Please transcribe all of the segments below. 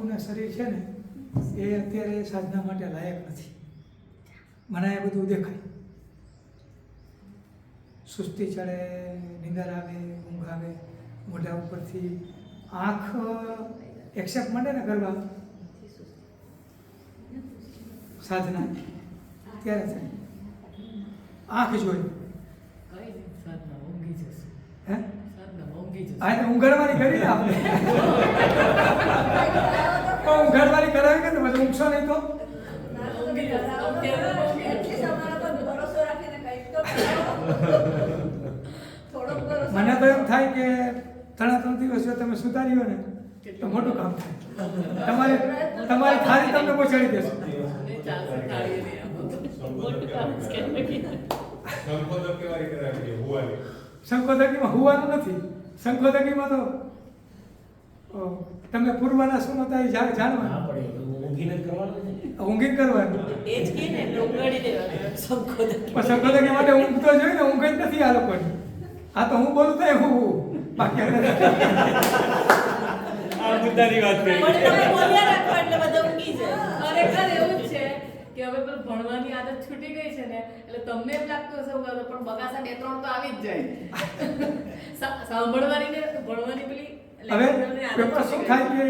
આખું શરીર છે ને એ અત્યારે સાધના માટે લાયક નથી. મને એ બધું દેખાય, સુસ્તી ચડે, નીંદર આવે, ઊંઘ આવે, મોઢા ઉપરથી આંખ એક્સેપ્ટ માંડે ને કરવા સાધના ત્યારે થાય. આંખ જોઈ હે હા તો ઊંઘાડવાની કરી ને આપણે ઊંઘાડવાની કરાવી કે પછી ઊંઘશો નહીં તો મને તો એમ થાય કે 3 દિવસ જો તમે સુધાર્યો ને તો મોટું કામ થાય. તમારી થાળી તમને પહોંચાડી દેશે. સંકોદકીમાં હુવાનું નથી. સંકોદકીમાં તો તમે પૂર્વના શું હતા એ જાણવા ઊંઘી કરવાનું. સંકોદકી માટે ઊંઘ તો જોઈ ને, ઊંઘ જ નથી આ લોકોની. આ તો હું બોલું તો હું બાકી આ મુદ્દાની વાત કરી. ખરેખર એવું જ છે કે હવે પેલું ભણવાની આદત છૂટી ગઈ છે ને એટલે તમને એમ લાગતું હશે પણ બગાસા 2-3 તો આવી જ જાય. સાંભળવાની ને ભણવાની પેલી હવે પેપર શું થાય કે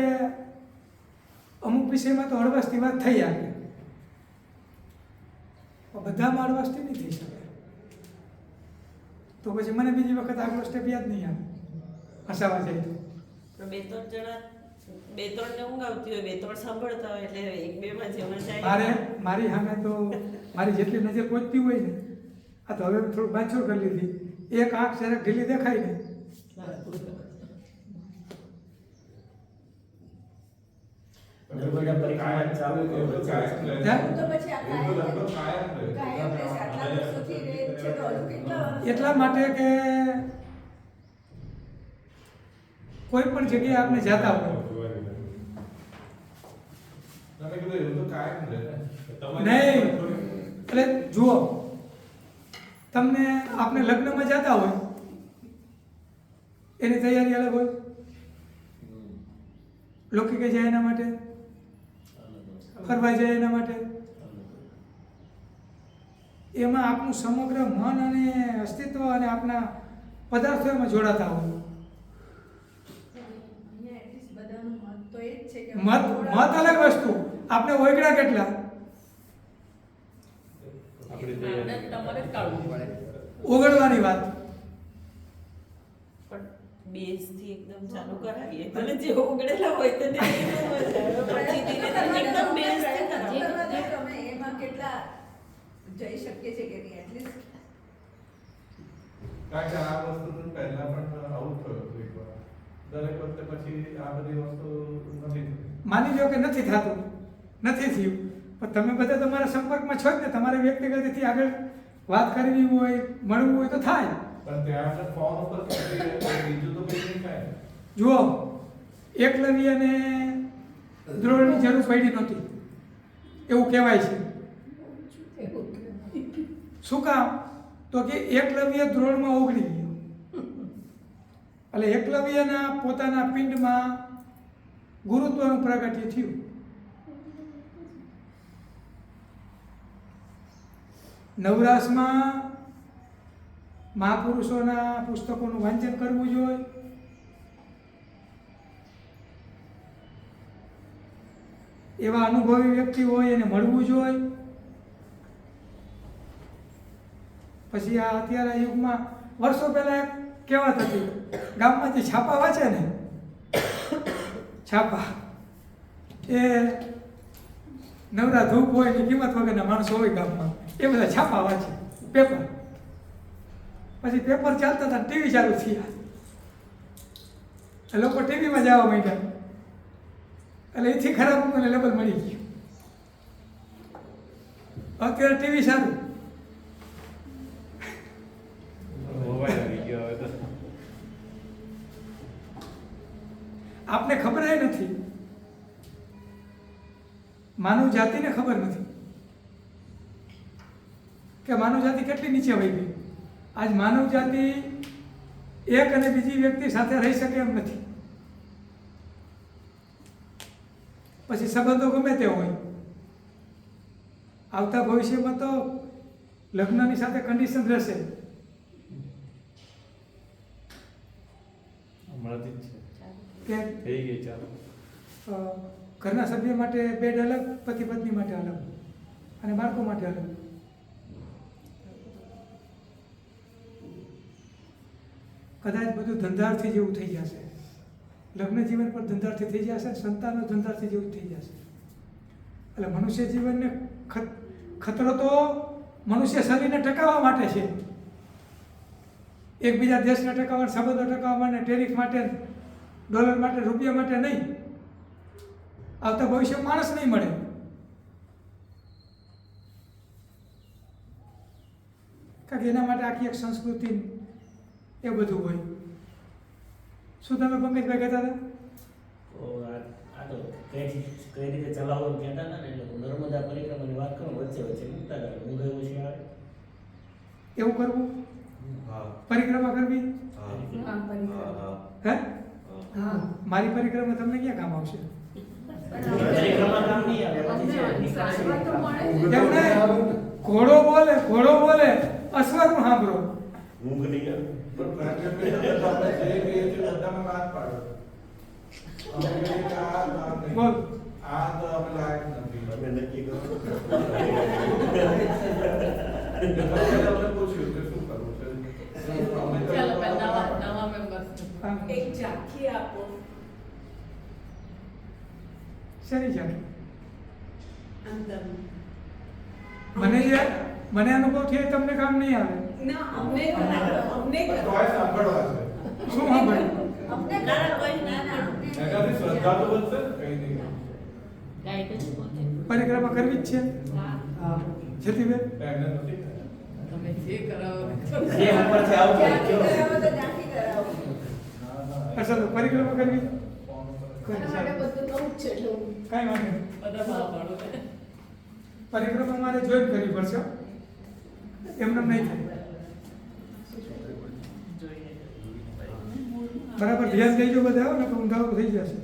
અમુક વિષયમાં તો હળવાશથી વાત થઈ આવે, બધામાં હળવાશથી નહીં થઈ શકે. તો પછી મને બીજી વખત આગળ સ્ટેપ યાદ નહીં આવે હસાવા જાય તો. 2-3 ને ઊંઘ આવતી હોય, 2-3 સાંભળતા હોય એટલે 1-2 માં જેમાં જાય. મારી સામે તો મારી જેટલી નજર પહોંચતી હોય ને, આ તો હવે થોડું બાંછોડ કરી લીધી. એક આંખ જરાક ઢીલી દેખાય ને એટલા માટે કે કોઈ પણ જગ્યાએ આપણે જતા હોય નહીં, એટલે જુઓ તમને આપણે લગ્નમાં જતા હોય એની તૈયારી અલગ હોય, લૌકિકે જાય એના માટે, ફરવા જાય એના માટે. એમાં આપણું સમગ્ર મન અને અસ્તિત્વ અને આપણા પદાર્થો એમાં જોડાતા હોય. મત અલગ વસ્તુ, આપણે ઓગળ્યા કેટલા ઓગળવાની વાત બેઝ થી એકદમ ચાલુ કરાવીએ અને જે ઓગળેલા હોય તો એકદમ બેઝ થી કરાવીએ. એમાં કેટલા જઈ શકીએ છે કે નહીં એટલીસ્ટ કારણ કે આ વસ્તુ પહેલા પણ આવું થયું હતું એકવાર. દરેક વખતે પછી આ બધી વસ્તુ નથી થતી. માની લો કે નથી થતું, નથી થયું, પણ તમે બધા તમારા સંપર્કમાં છો જ ને. તમારે વ્યક્તિગતથી આગળ વાત કરવી હોય, મળવું હોય તો થાય. પણ ત્યાં ફોન ઉપર બીજું તો કંઈ નહીં થાય. જુઓ, એકલવ્યને દ્રોણની જરૂર પડી નહોતી એવું કહેવાય છે. શું કામ? તો કે એકલવ્ય દ્રોણમાં ઓગળી ગયો. એટલે એકલવ્યના પોતાના પિંડમાં ગુરુત્વનું પ્રાગટ્ય થયું. નવરાશમાં મહાપુરુષોના પુસ્તકોનું વાંચન કરવું જોઈએ. એવા અનુભવી વ્યક્તિ હોય એને મળવું જોઈએ. પછી આ અત્યારે યુગમાં વર્ષો પહેલા એક કહેવત હતી, ગામમાં જે છાપા વાંચે ને, છાપા એ નવરા ધૂપ હોય એની કિંમત વગરના માણસો હોય ગામમાં, એ બધા છાપા વાંચે, પેપર. પછી પેપર ચાલતા હતા, ટીવી ચાલુ થયા, લોકો ટીવીમાં જવા માંડ્યા. એટલે એથી ખરાબ મને લેબલ મળી ગયું. અત્યારે ટીવી સારું. આપને ખબર નથી, માનવ જાતિને ખબર નથી કે માનવ જાતિ કેટલી નીચે વહી ગઈ. આજ માનવ જાતિ એક અને બીજી વ્યક્તિ સાથે રહી શકે એમ નથી. પછી સંબંધો ગમે તે હોય, આવતા ભવિષ્યમાં તો લગ્નની સાથે કન્ડિશન રહેશે. હમણાંથી જ કે છે થઈ ગઈ ચાલો. ઘરના સભ્ય માટે બેડ અલગ, પતિ પત્ની માટે અલગ અને બાળકો માટે અલગ. કદાચ બધું ધંધાર્થી જેવું થઈ જશે, લગ્ન જીવન પર ધંધાર્થી થઈ જશે, સંતાનો ધંધાર્થી જેવું થઈ જશે. એટલે મનુષ્ય જીવનને ખતરો તો મનુષ્ય શરીરને ટકાવવા માટે છે, એકબીજા દેશને ટકાવવા, સંબંધો ટકાવવા માટે, ટેરિફ માટે, ડોલર માટે, રૂપિયા માટે નહીં. આવતા ભવિષ્ય માણસ નહીં મળે. કારણ કે એના માટે આખી એક સંસ્કૃતિ એ બધું હોય. શું તમે પંકજભાઈ કહેતા હતા? આ તો કઈ રીતે ચલાવવાનું કહેતા હતા ને, એટલે હું નર્મદા પરિક્રમાની વાત કરું, વચ્ચે વચ્ચે મૂકતા હતા. હું ગયો છે એવું કરવું, હા પરિક્રમા કરવી. હા હા, પરિક્રમા. હા હે? હા. મારી પરિક્રમા તમને ક્યાં કામ આવશે? પરિક્રમા કામ નહીં આવે. અમને સારવાર તો મળે છે. એમ નહીં. ઘોડો બોલે અશ્વનું સાંભળો. ઊંઘ નહીં આવે. પણ પ્રેક્ટિકલી તો આપણે જે કહીએ છીએ બધામાં વાત પાડો. અમે કહીએ કે આ કામ નહીં. બોલ. આ તો અમે લાયક નથી. તમે નક્કી કરો. આપણે પૂછ્યું કે શું કરવું છે. અમે તો ચાલો પહેલા નવા મેમ્બર હા. એક ઝાંખી આપો. શેની જાણ? અંદર. મને અનુભવ થયો, તમને કામ નહીં આવે. ના, અમને પણ તોય સાંભળવા છે. શું સાંભળે? અમને ના કોઈ ના. એનાથી શ્રદ્ધા તો વધશે ને, કંઈ નહીં. ગાઈડન્સ મળે. પરિક્રમા કરવી જ છે. હા. જતીબેન, એમને નથી થયા. તમે જે કરાવો જે ઉપરથી આવતું હોય કયો. અસલ પરિક્રમા કરવી. આના માટે બધું નવું જ છે એટલે હું કાંઈ વાંધો નહીં. બધા ભાવ પાડું. પરિક્રમા મારે જોઈન કરવી પડશે. એમને નહીં થાય. બરાબર ધ્યાન દેજો બધા, ને ઊંધાઓ થઈ જશે.